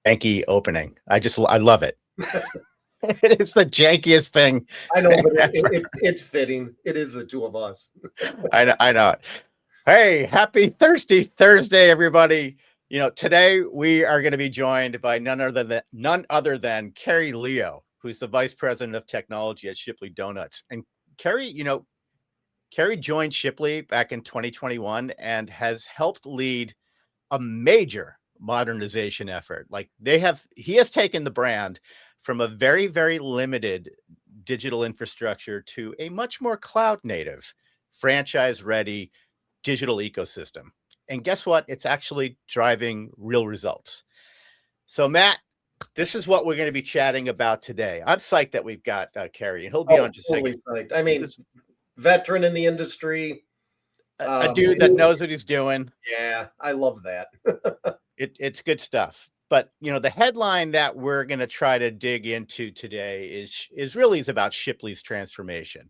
janky opening. I love it. It's the jankiest thing. I know, but it's fitting. It is the two of us. I know it. Hey, happy Thirsty Thursday, everybody. Today we are going to be joined by none other than Carrie Leo, who's the Vice President of Technology at Shipley Donuts. And Carrie, Carrie joined Shipley back in 2021 and has helped lead a major modernization effort. He has taken the brand from a very, very limited digital infrastructure to a much more cloud native, franchise ready digital ecosystem. And guess what? It's actually driving real results. So Matt, this is what we're going to be chatting about today. I'm psyched that we've got Carrie, and he'll be on just a second. Psyched. I mean, veteran in the industry. A dude that knows what he's doing. Yeah, I love that. It's good stuff. But the headline that we're going to try to dig into today is really about Shipley's transformation,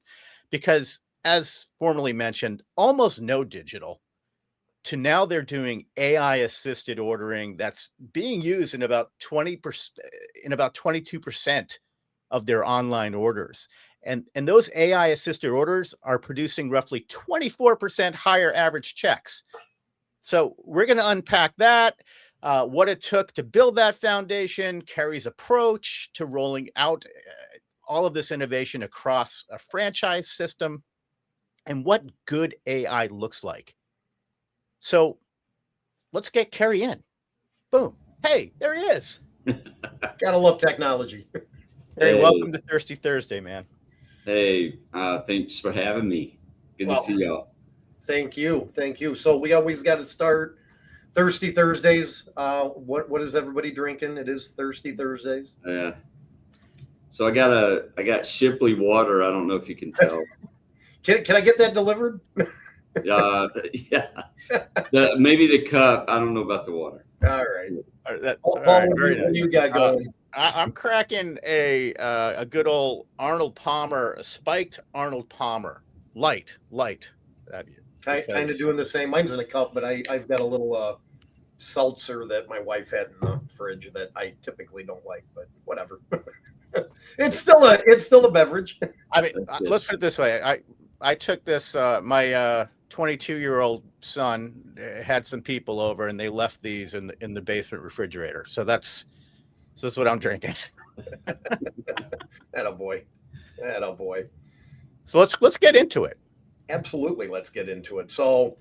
because as formerly mentioned, almost no digital to now they're doing AI assisted ordering that's being used in about 20%, in about 22% of their online orders. And those AI assisted orders are producing roughly 24% higher average checks. So we're going to unpack that, what it took to build that foundation, Carrie's approach to rolling out all of this innovation across a franchise system, and what good AI looks like. So let's get Carrie in. Boom. Hey, there he is. Gotta love technology. Hey, welcome to Thirsty Thursday, man. Hey, thanks for having me. Good to see y'all. Thank you. So we always got to start Thirsty Thursdays. What is everybody drinking? It is Thirsty Thursdays. Yeah. So I got Shipley water. I don't know if you can tell. Can I get that delivered? Yeah. Maybe the cup. I don't know about the water. All right. All right, what do you got going? I'm cracking a good old Arnold Palmer, spiked Arnold Palmer, light. Kind of doing the same. Mine's in a cup, but I've got a little seltzer that my wife had in the fridge that I typically don't like, but whatever. It's still a beverage. I mean, let's put it this way. I took this. My 22-year-old son had some people over, and they left these in the basement refrigerator. So this is what I'm drinking. Attaboy. So let's get into it. Absolutely, let's get into it. So,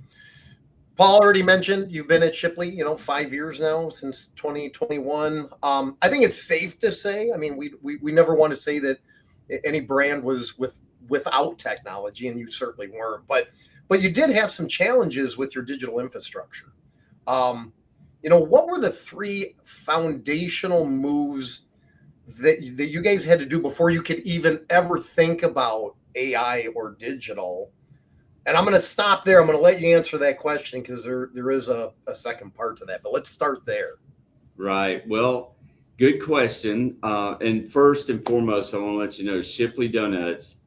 Paul already mentioned you've been at Shipley, 5 years now, since 2021. I think it's safe to say. I mean, we never want to say that any brand was without technology, and you certainly weren't. But you did have some challenges with your digital infrastructure. What were the three foundational moves that you guys had to do before you could even ever think about AI or digital? And I'm going to stop there. I'm going to let you answer that question because there is a second part to that. But let's start there. Right. Well, good question. And first and foremost, I want to let you know Shipley Donuts,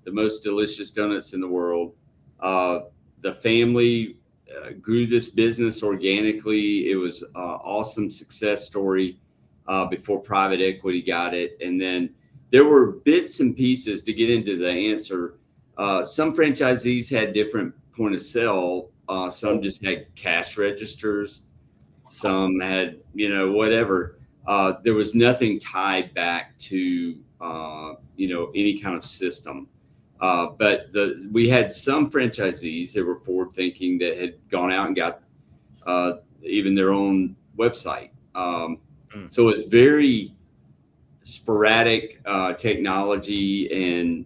the most delicious donuts in the world. The family grew this business organically. It was an awesome success story before private equity got it. And then there were bits and pieces to get into the answer. Some franchisees had different point of sale. Some just had cash registers. Some had, whatever. There was nothing tied back to, any kind of system. But we had some franchisees that were forward thinking that had gone out and got even their own website. So it's very sporadic technology and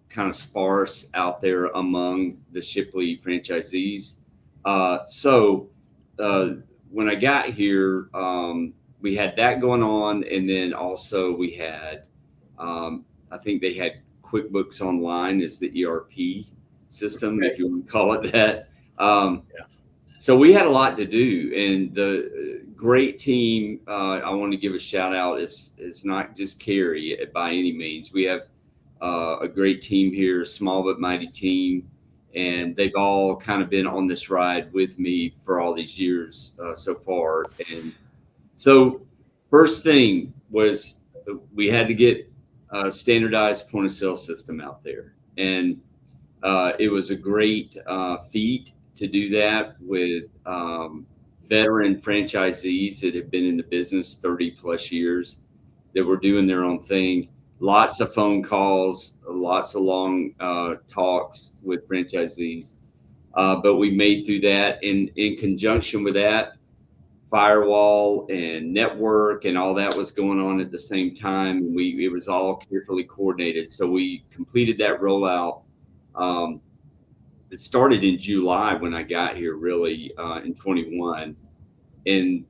kind of sparse out there among the Shipley franchisees. So when I got here, we had that going on. And then also we had, I think they had QuickBooks Online is the ERP system, if you want to call it that. So we had a lot to do, and the great team, I want to give a shout out. It's not just Carrie by any means. We have a great team here, a small but mighty team, and they've all kind of been on this ride with me for all these years so far. And so First thing was we had to get a standardized point of sale system out there. And it was a great feat to do that with veteran franchisees that have been in the business 30 plus years that were doing their own thing. Lots of phone calls, lots of long talks with franchisees. But we made through that. And in conjunction with that, firewall and network and all that was going on at the same time. It was all carefully coordinated. So we completed that rollout. It started in July when I got here, really, in 21. And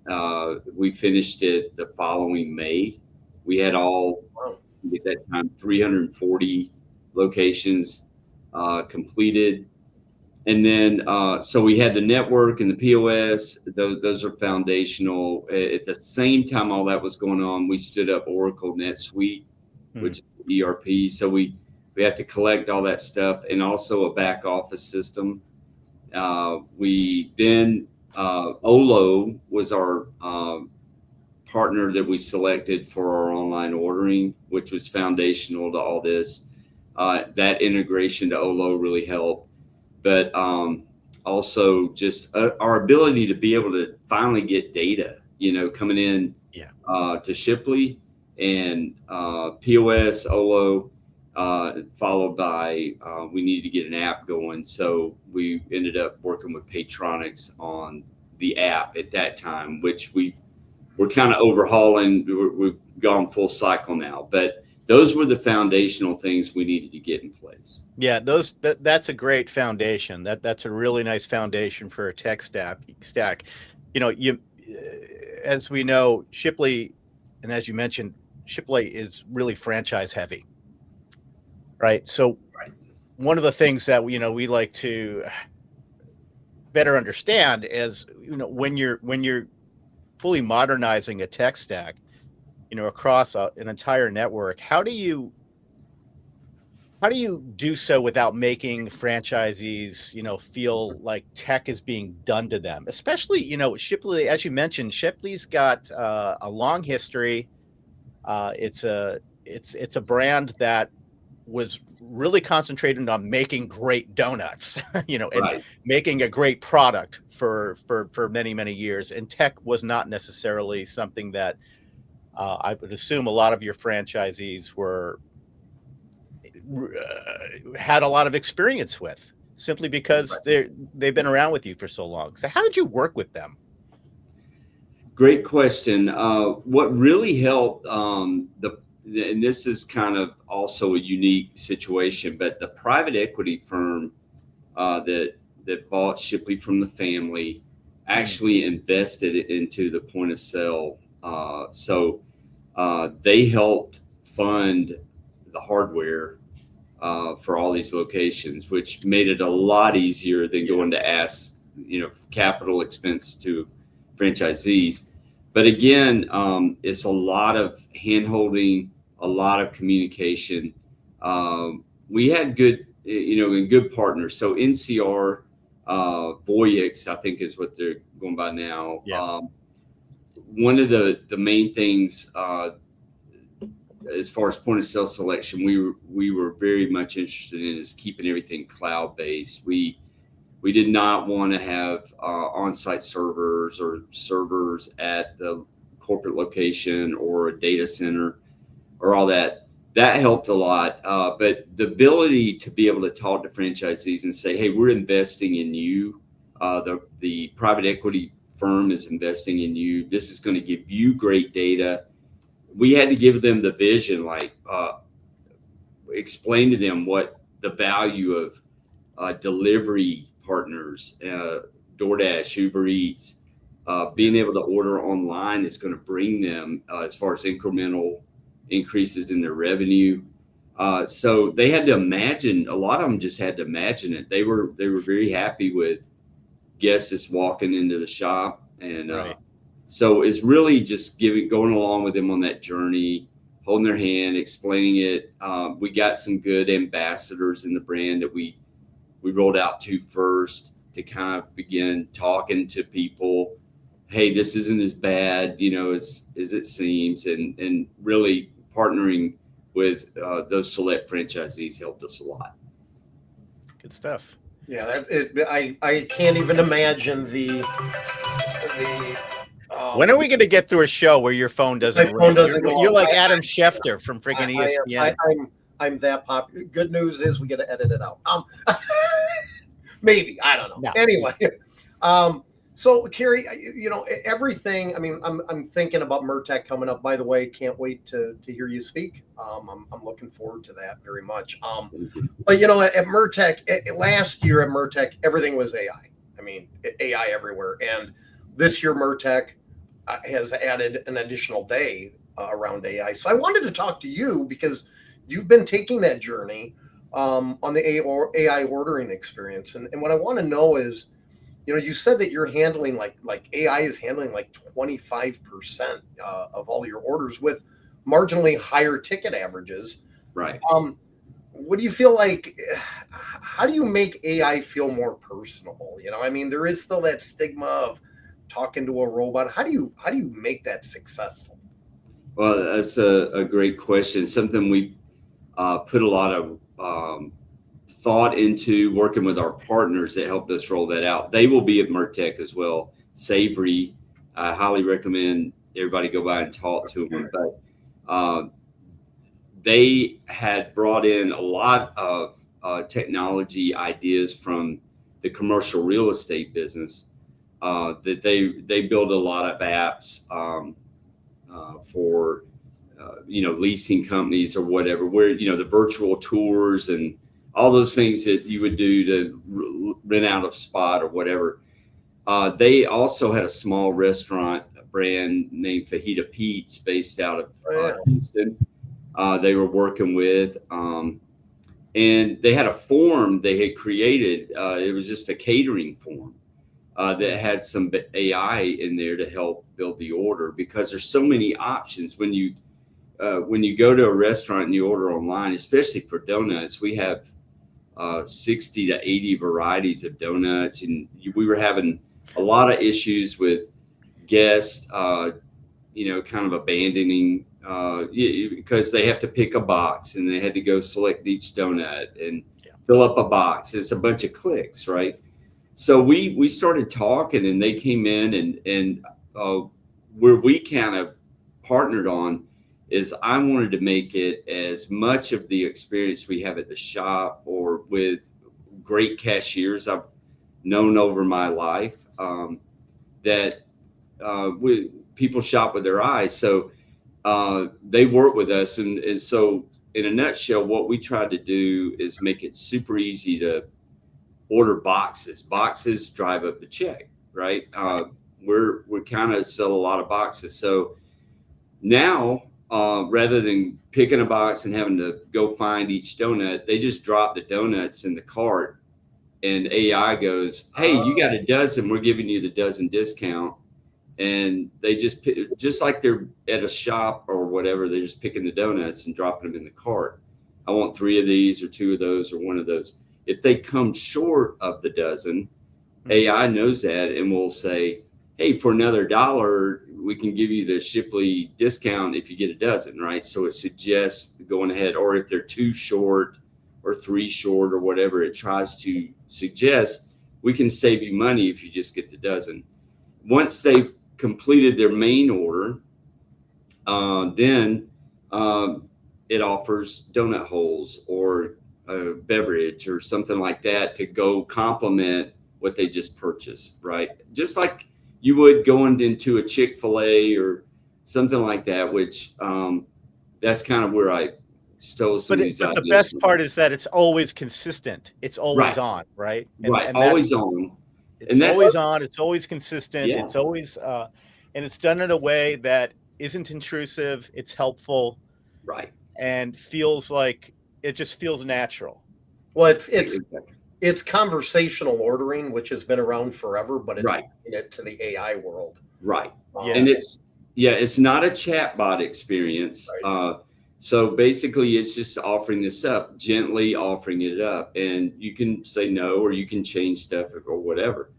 we finished it the following May. We had all, at that time, 340 locations completed. And then, so we had the network and the POS, those are foundational. At the same time, all that was going on, we stood up Oracle NetSuite, which is ERP. So we have to collect all that stuff, and also a back office system. We then, Olo was our partner that we selected for our online ordering, which was foundational to all this. That integration to Olo really helped. But also just our ability to be able to finally get data, coming in to Shipley and POS, Olo, followed by we needed to get an app going. So we ended up working with Paytronics on the app at that time, which we're kind of overhauling. We've gone full cycle now, but those were the foundational things we needed to get in place. Yeah, that's a great foundation. That's a really nice foundation for a tech stack. As we know, Shipley, and as you mentioned, Shipley is really franchise heavy, right? So one of the things that we like to better understand is when you're fully modernizing a tech stack, across an entire network, how do you do so without making franchisees, feel like tech is being done to them? Especially, Shipley, as you mentioned, Shipley's got a long history. It's a brand that was really concentrated on making great donuts, and making a great product for many, many years. And tech was not necessarily something that I would assume a lot of your franchisees had a lot of experience with, simply because they've been around with you for so long. So how did you work with them? Great question. What really helped, and this is kind of also a unique situation, but the private equity firm that bought Shipley from the family actually invested into the point of sale. So they helped fund the hardware for all these locations, which made it a lot easier than going to ask, capital expense to franchisees. But again, it's a lot of hand-holding, a lot of communication. We had good, and good partners. So NCR, Voyix, I think is what they're going by now. Yeah. One of the main things as far as point of sale selection, we were very much interested in is keeping everything cloud-based. We did not want to have on-site servers or servers at the corporate location or a data center or all that. That helped a lot. But the ability to be able to talk to franchisees and say, hey, we're investing in you. The private equity firm is investing in you. This is going to give you great data. We had to give them the vision, explain to them what the value of delivery partners, DoorDash, Uber Eats, being able to order online is going to bring them as far as incremental increases in their revenue. So they had to imagine, a lot of them just had to imagine it. They were very happy with guests just walking into the shop. And so it's really just going along with them on that journey, holding their hand, explaining it. We got some good ambassadors in the brand that we rolled out to first to kind of begin talking to people hey, this isn't as bad, as it seems, and really partnering with those select franchisees helped us a lot. Good stuff. Yeah, I can't even imagine the When are we going to get through a show where your phone doesn't my phone ring? doesn't You're go like off. Adam Schefter from friggin' ESPN. I'm that popular. Good news is we got to edit it out. Maybe, I don't know. No. Anyway, so Carrie, everything. I mean, I'm thinking about Mertech coming up. By the way, can't wait to hear you speak. I'm looking forward to that very much. But at Mertech last year at Mertech, everything was AI. I mean, AI everywhere, and this year Mertech has added an additional day around AI. So I wanted to talk to you because you've been taking that journey on the AI ordering experience. And what I want to know is, you said that you're handling like AI is handling like 25% of all your orders with marginally higher ticket averages. Right. What do you feel like? How do you make AI feel more personable? I mean, there is still that stigma of talking to a robot. How do you make that successful? Well, that's a great question. Something we put a lot of thought into, working with our partners that helped us roll that out. They will be at Mertech as well. Savory, I highly recommend everybody go by and talk to them. But they had brought in a lot of technology ideas from the commercial real estate business. That they build a lot of apps for leasing companies or whatever, where the virtual tours and all those things that you would do to rent out a spot or whatever. They also had a small restaurant brand named Fajita Pete's based out of Houston. They were working with, and they had a form they had created. It was just a catering form that had some AI in there to help build the order, because there's so many options when you go to a restaurant and you order online, especially for donuts. We have 60 to 80 varieties of donuts, and we were having a lot of issues with guests, kind of abandoning because they have to pick a box and they had to go select each donut and fill up a box. It's a bunch of clicks, right? So we started talking, and they came in, and where we kind of partnered on is I wanted to make it as much of the experience we have at the shop or with great cashiers I've known over my life, that people shop with their eyes. So they work with us. And so in a nutshell, what we tried to do is make it super easy to order boxes. Boxes drive up the check, right? We kind of sell a lot of boxes. So now, rather than picking a box and having to go find each donut, they just drop the donuts in the cart, and AI goes, "Hey, you got a dozen. We're giving you the dozen discount." And they just like they're at a shop or whatever, they're just picking the donuts and dropping them in the cart. I want 3 of these or 2 of those or 1 of those. If they come short of the dozen, AI knows that and will say, "Hey, for another $1, we can give you the Shipley discount if you get a dozen," right? So it suggests going ahead, or if they're 2 short or 3 short or whatever, it tries to suggest we can save you money if you just get the dozen. Once they've completed their main order, then it offers donut holes or a beverage or something like that to go complement what they just purchased, right? Just like you would going into a Chick-fil-A or something like that, which that's kind of where I stole some of these ideas. But the best part is that it's always consistent. It's always on, right? And always on. It's always on. It's always consistent. Yeah. It's always, and it's done in a way that isn't intrusive. It's helpful, right? And feels like it just feels natural. Well, it's conversational ordering, which has been around forever, but it's bringing it to the AI world, right? And it's not a chatbot experience. Right. So basically, it's just offering this up, gently offering it up, and you can say no, or you can change stuff or whatever.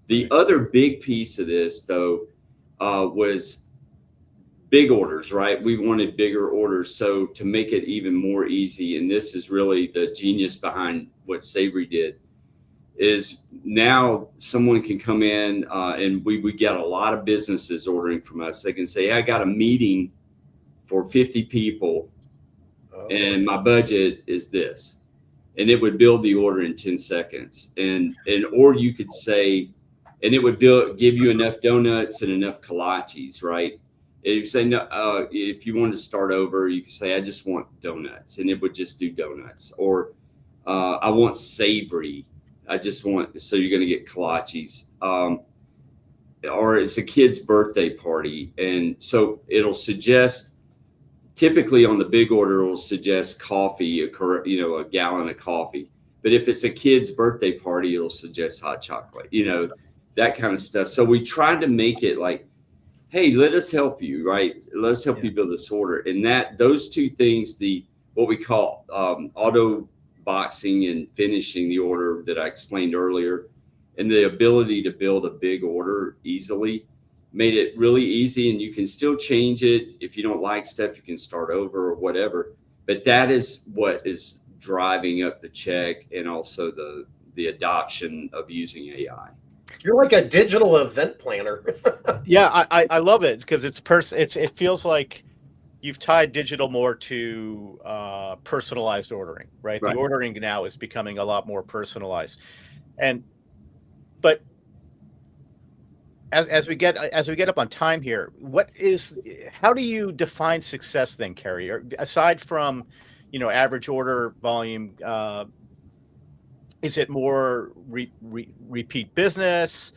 The other big piece of this, though, was big orders, right? We wanted bigger orders. So to make it even more easy, and this is really the genius behind what Savory did, is now someone can come in and we get a lot of businesses ordering from us. They can say, hey, I got a meeting for 50 people and my budget is this. And it would build the order in 10 seconds. And or you could say, and it would give you enough donuts and enough kolaches, right? If you say no, if you want to start over, you can say, I just want donuts, and it would just do donuts. Or I want savory. I just want, so you're going to get kolaches. Or it's a kid's birthday party. And so it'll suggest, typically on the big order, it will suggest coffee, a gallon of coffee. But if it's a kid's birthday party, it'll suggest hot chocolate, that kind of stuff. So we tried to make it like, hey, let us help you, right? Let us help you build this order. And those two things, what we call auto boxing and finishing the order that I explained earlier, and the ability to build a big order easily, made it really easy. And you can still change it. If you don't like stuff, you can start over or whatever. But that is what is driving up the check, and also the adoption of using AI. You're like a digital event planner. Yeah, I love it because it feels like you've tied digital more to personalized ordering, right? The ordering now is becoming a lot more personalized. But as we get up on time here, how do you define success then, Kerry? Or aside from, average order volume, is it more repeat business,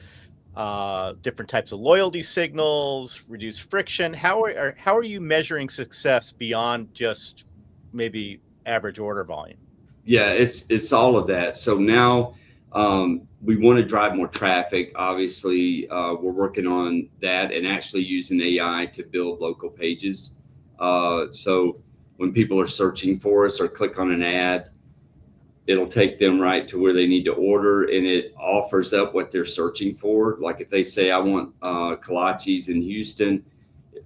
different types of loyalty signals, reduced friction? How are you measuring success beyond just maybe average order volume? Yeah, it's all of that. So now we want to drive more traffic. Obviously, we're working on that and actually using AI to build local pages. So when people are searching for us or click on an ad, it'll take them right to where they need to order, and it offers up what they're searching for. Like if they say, I want kolaches in Houston,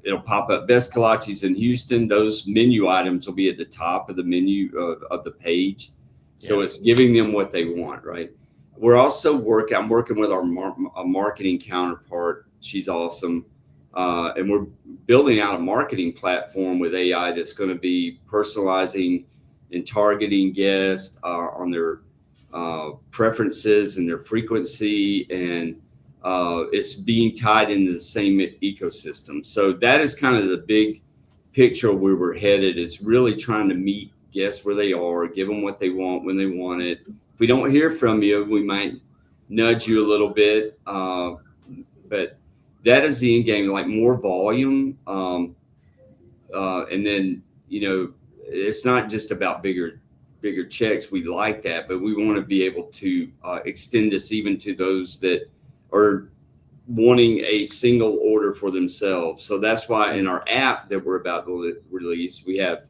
it'll pop up best kolaches in Houston. Those menu items will be at the top of the menu of the page. So it's giving them what they want, right? We're also I'm working with our marketing counterpart. She's awesome. And we're building out a marketing platform with AI that's going to be personalizing and targeting guests on their preferences and their frequency, and it's being tied into the same ecosystem. So that is kind of the big picture where we're headed. It's really trying to meet guests where they are, give them what they want when they want it. If we don't hear from you, we might nudge you a little bit, but that is the end game, like more volume, and then it's not just about bigger checks. We like that, but we want to be able to extend this even to those that are wanting a single order for themselves. So that's why in our app that we're about to release, we have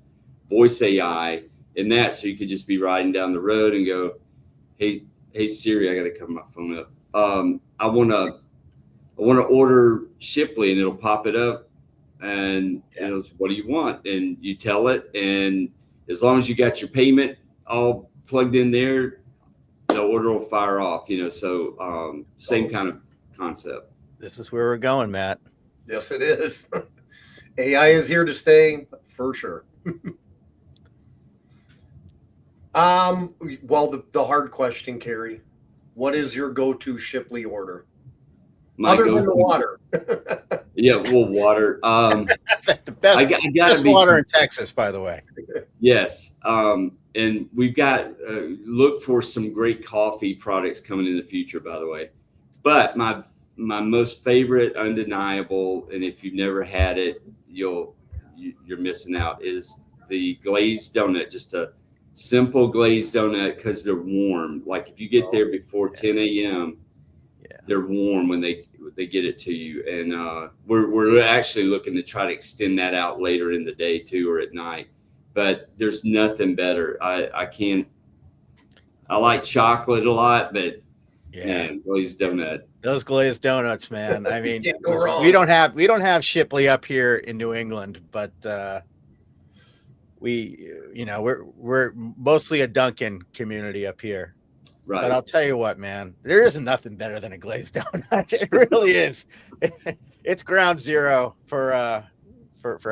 voice AI in that. So you could just be riding down the road and go, hey Siri, I got to cover my phone up. I want to order Shipley, and it'll pop it up. And what do you want? And you tell it, and as long as you got your payment all plugged in there, the order will fire off. So same kind of concept. This is where we're going, Matt. Yes, it is. AI is here to stay for sure. Well, the hard question, Kerry, what is your go-to Shipley order? Other than the water. Yeah, well, water. The best, best water in Texas, by the way. Yes. And we've got, look for some great coffee products coming in the future, by the way. But my most favorite, undeniable, and if you've never had it, you're missing out, is the glazed donut. Just a simple glazed donut, because they're warm. Like if you get there before 10 a.m., they're warm when they get it to you. And we're actually looking to try to extend that out later in the day too, or at night. But there's nothing better. I like chocolate a lot, but Yeah. Man, glazed donut. Those glazed donuts, man. I mean, Can't go wrong. we don't have Shipley up here in New England, but we're mostly a Dunkin' community up here. Right. But I'll tell you what, man, there isn't nothing better than a glazed donut. It really is. It's ground zero for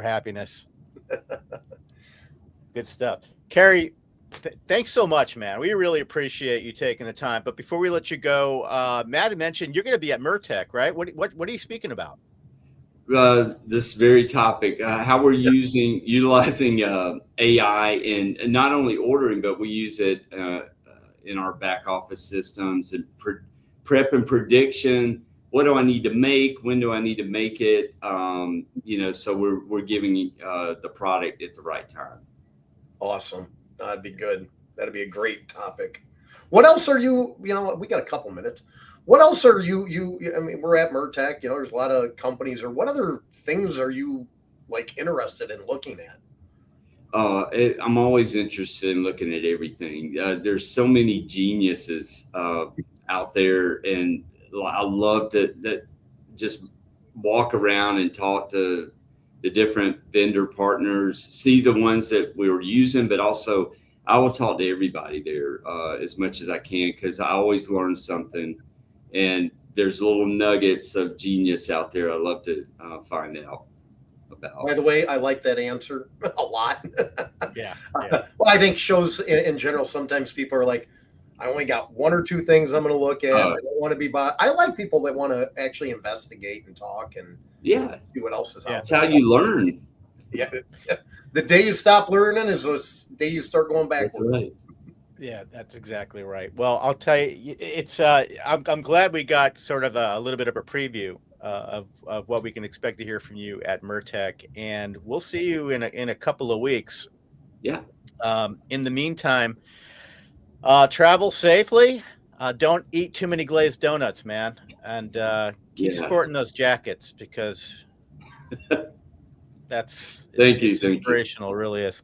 happiness. Good stuff. Carrie, thanks so much, man. We really appreciate you taking the time. But before we let you go, Matt had mentioned you're going to be at Mertech, right? What are you speaking about? This very topic, how we're utilizing AI in not only ordering, but we use it in our back office systems and prep and prediction. What do I need to make? When do I need to make it? So we're giving the product at the right time. Awesome. That'd be good. That'd be a great topic. What else are you, we got a couple minutes. What else are you, I mean, we're at Mertech, there's a lot of companies, or what other things are you like interested in looking at? I'm always interested in looking at everything. There's so many geniuses out there, and I love to just walk around and talk to the different vendor partners, see the ones that we were using, but also I will talk to everybody there as much as I can, because I always learn something, and there's little nuggets of genius out there I love to find out about. By the way, I like that answer a lot. Yeah. Well, I think shows in general, sometimes people are like, I only got one or two things I'm going to look at. I don't want to be bought. I like people that want to actually investigate and talk and see what else is out there. That's how you learn. Yeah. The day you stop learning is the day you start going backwards. That's right. Yeah, that's exactly right. Well, I'll tell you, it's I'm glad we got sort of a little bit of a preview of what we can expect to hear from you at Mertech, and we'll see you in a couple of weeks. Yeah. In the meantime, travel safely. Don't eat too many glazed donuts, man, and keep sporting those jackets, because that's thank you. Inspirational, really is.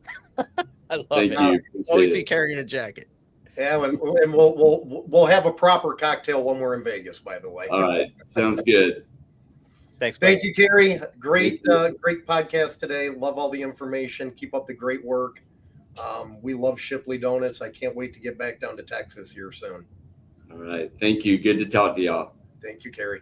I love Thank it. you. Always see carrying a jacket. Yeah, and we'll have a proper cocktail when we're in Vegas, by the way. All right, sounds good. Thanks. Buddy. Thank you, Carrie. Great podcast today. Love all the information. Keep up the great work. We love Shipley Donuts. I can't wait to get back down to Texas here soon. All right, thank you. Good to talk to y'all. Thank you, Carrie.